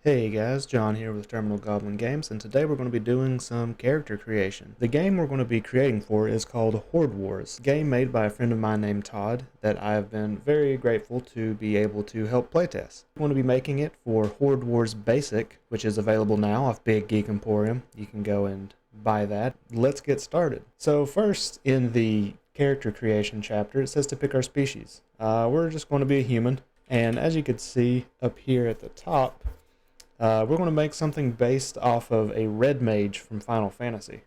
Hey guys, John here with Terminal Goblin Games, and today we're going to be doing some character creation. The game we're going to be creating for is called Horde Wars, a game made by a friend of mine named Todd that I have been very grateful to be able to help playtest. We're going to be making it for Horde Wars Basic, which is available now off Big Geek Emporium. You can go and buy that. Let's get started. So first, in the character creation chapter, it says to pick our species. We're just going to be a human, and as you can see up here at the top, we're going to make something based off of a red mage from Final Fantasy.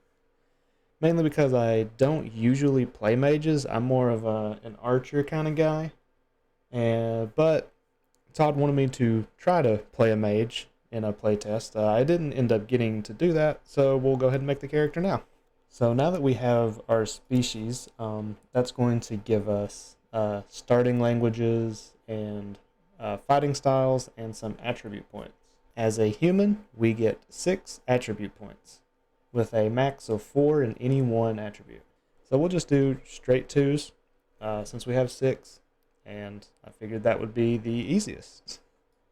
Mainly because I don't usually play mages. I'm more of an archer kind of guy. But Todd wanted me to try to play a mage in a playtest. I didn't end up getting to do that, so we'll go ahead and make the character now. So now that we have our species, that's going to give us starting languages and fighting styles and some attribute points. As a human, we get 6 attribute points, with a max of 4 in any one attribute. So we'll just do straight 2s, since we have 6, and I figured that would be the easiest.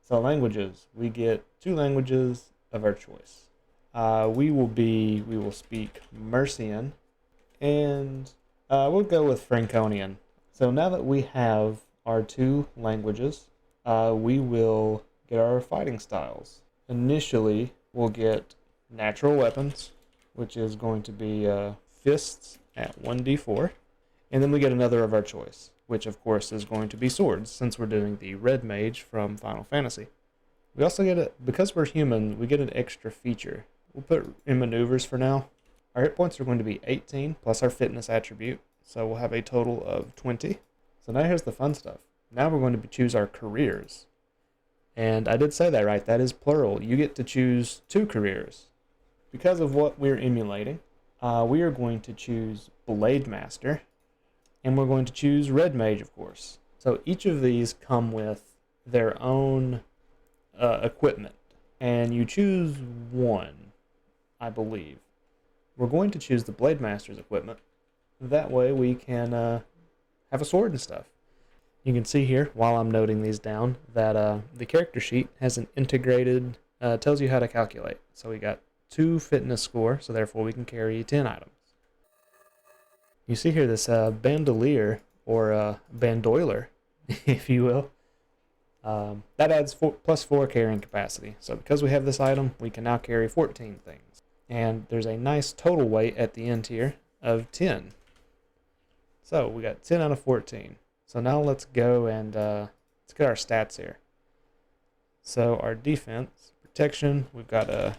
So languages, we get 2 languages of our choice. We will speak Mercian, and we'll go with Franconian. So now that we have our 2 languages, we will get our fighting styles. Initially, we'll get natural weapons, which is going to be fists at 1d4, and then we get another of our choice, which of course is going to be swords, since we're doing the red mage from Final Fantasy. We also get because we're human, we get an extra feature. We'll put in maneuvers for now. Our hit points are going to be 18 plus our fitness attribute, so we'll have a total of 20. So now here's the fun stuff. Now we're going to choose our careers. And I did say that right, that is plural. You get to choose 2 careers. Because of what we're emulating, we are going to choose Blade Master, and we're going to choose Red Mage, of course. So each of these come with their own equipment, and you choose one, I believe. We're going to choose the Blade Master's equipment. That way we can have a sword and stuff. You can see here, while I'm noting these down, that the character sheet has an integrated, tells you how to calculate. So we got 2 fitness score, so therefore we can carry 10 items. You see here this bandolier, or bandoiler, if you will. That adds plus 4 carrying capacity. So because we have this item, we can now carry 14 things. And there's a nice total weight at the end here of 10. So we got 10 out of 14. So now let's go and let's get our stats here. So our defense, protection, we've got a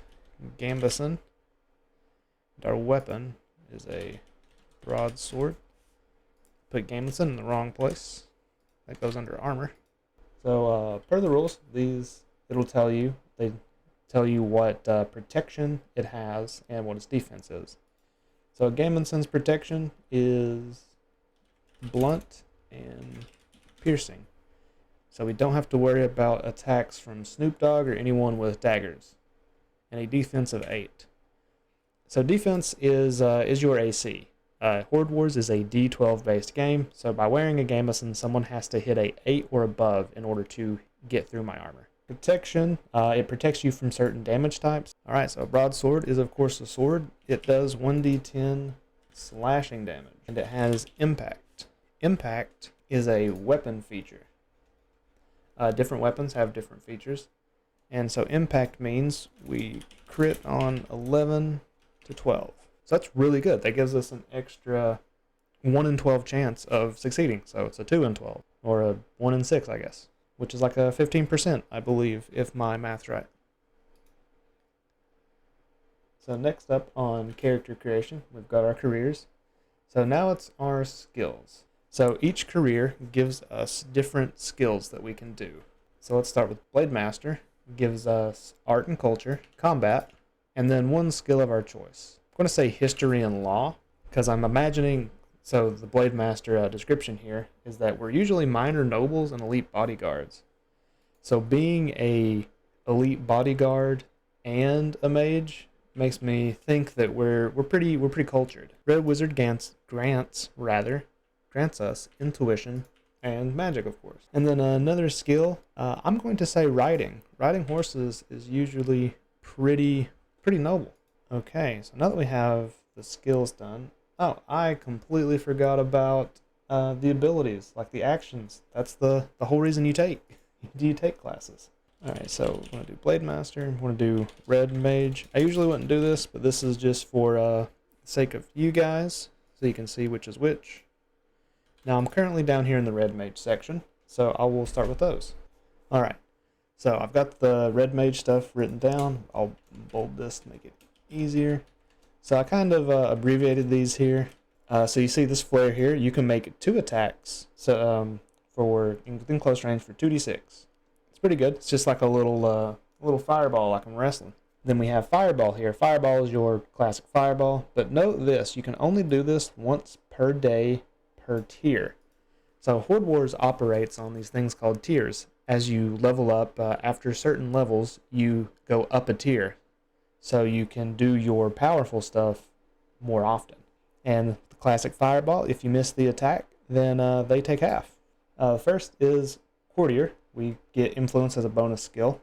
gambeson. And our weapon is a broadsword. Put gambeson in the wrong place. That goes under armor. So per the rules, it'll tell you, they tell you what protection it has and what its defense is. So gambeson's protection is blunt and piercing. So we don't have to worry about attacks from Snoop Dogg or anyone with daggers. And a defense of 8. So defense is your AC. Horde Wars is a D12 based game, so by wearing a gambeson, someone has to hit a 8 or above in order to get through my armor. Protection, it protects you from certain damage types. Alright, so a broadsword is of course a sword. It does 1d10 slashing damage, and it has impact. Impact is a weapon feature. Different weapons have different features. And so impact means we crit on 11 to 12. So that's really good. That gives us an extra 1 in 12 chance of succeeding. So it's a 2 in 12. Or a 1 in 6, I guess. Which is like a 15%, I believe, if my math's right. So next up on character creation, we've got our careers. So now it's our skills. So each career gives us different skills that we can do. So let's start with Blade Master. Gives us art and culture, combat, and then 1 skill of our choice. I'm going to say history and law, because I'm imagining, so the Blade Master description here is that we're usually minor nobles and elite bodyguards. So being a elite bodyguard and a mage makes me think that we're pretty cultured. Red Wizard grants us intuition, and magic, of course. And then another skill, I'm going to say riding. Riding horses is usually pretty noble. Okay, so now that we have the skills done, oh, I completely forgot about the abilities, like the actions. That's the whole reason you take classes. Alright, so we're going to do Blade Master, we're going to do Red Mage. I usually wouldn't do this, but this is just for the sake of you guys, so you can see which is which. Now I'm currently down here in the Red Mage section, so I will start with those. Alright, so I've got the Red Mage stuff written down. I'll bold this to make it easier. So I kind of abbreviated these here. So you see this flare here, you can make 2 attacks for within close range for 2d6. Pretty good. It's just like a little fireball, like I'm wrestling. Then we have fireball here. Fireball is your classic fireball, but note this: you can only do this once per day per tier. So Horde Wars operates on these things called tiers. As you level up, after certain levels, you go up a tier, so you can do your powerful stuff more often. And the classic fireball, if you miss the attack, then they take half. First is Courtier. We get influence as a bonus skill.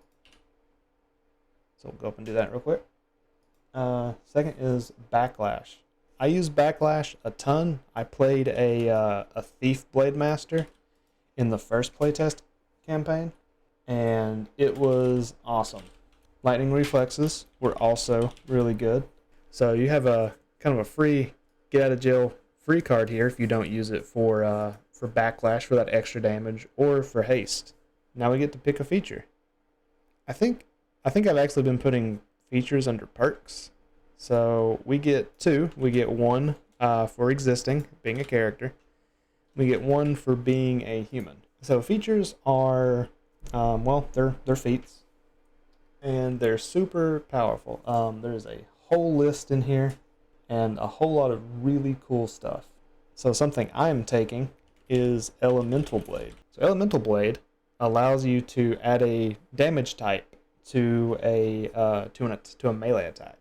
So we'll go up and do that real quick. Second is Backlash. I use Backlash a ton. I played a Thief Blade Master in the first playtest campaign, and it was awesome. Lightning Reflexes were also really good. So you have a kind of a free get out of jail free card here if you don't use it for Backlash for that extra damage or for haste. Now we get to pick a feature. I think I've actually been putting features under perks. So we get 2. We get 1 for existing, being a character. We get 1 for being a human. So features are, well, they're feats, and they're super powerful. There's a whole list in here, and a whole lot of really cool stuff. So something I'm taking is Elemental Blade. So Elemental Blade allows you to add a damage type to a melee attack,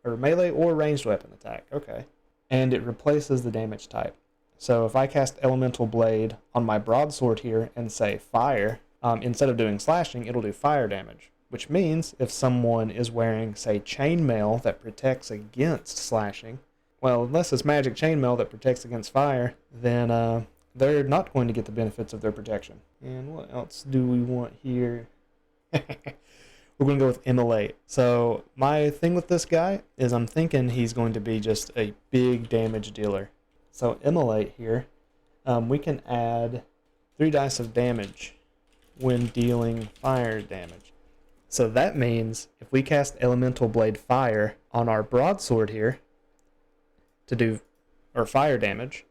or melee or ranged weapon attack. Okay, and it replaces the damage type. So if I cast Elemental Blade on my broadsword here and say fire, instead of doing slashing, it'll do fire damage. Which means if someone is wearing, say, chainmail that protects against slashing, well, unless it's magic chainmail that protects against fire, then they're not going to get the benefits of their protection. And what else do we want here? We're going to go with Immolate. So my thing with this guy is I'm thinking he's going to be just a big damage dealer. So Immolate here, we can add 3 dice of damage when dealing fire damage. So that means if we cast Elemental Blade Fire on our broadsword here to do fire damage,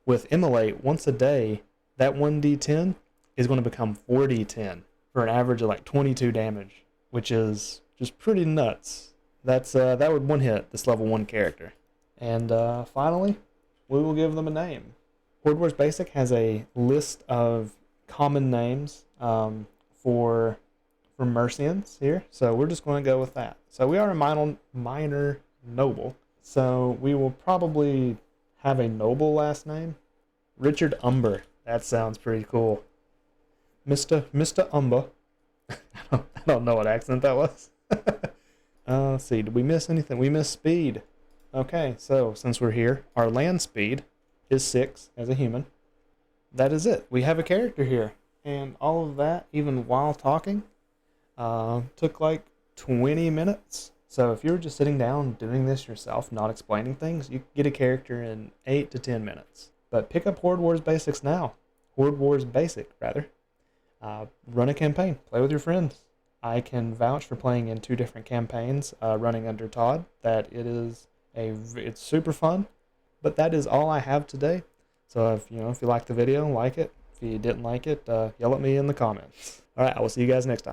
with Immolate once a day, that 1d10 is going to become 4d10 for an average of like 22 damage, which is just pretty nuts. That would one hit this level 1 character. And finally, we will give them a name. Horde Wars Basic has a list of common names for Mercians here, so we're just going to go with that. So we are a minor noble, so we will probably have a noble last name. Richard Umber. That sounds pretty cool. Mr. Umber. I don't know what accent that was. Let's see, did we miss anything? We missed speed. Okay, so since we're here, our land speed is 6 as a human. That is it. We have a character here. And all of that, even while talking, took like 20 minutes. So if you were just sitting down doing this yourself, not explaining things, you could get a character in 8 to 10 minutes. But pick up Horde Wars Basics now. Horde Wars Basic, rather. Run a campaign. Play with your friends. I can vouch for playing in 2 different campaigns running under Todd, that it's super fun. But that is all I have today. So if you like the video, like it. If you didn't like it, yell at me in the comments. All right, I will see you guys next time.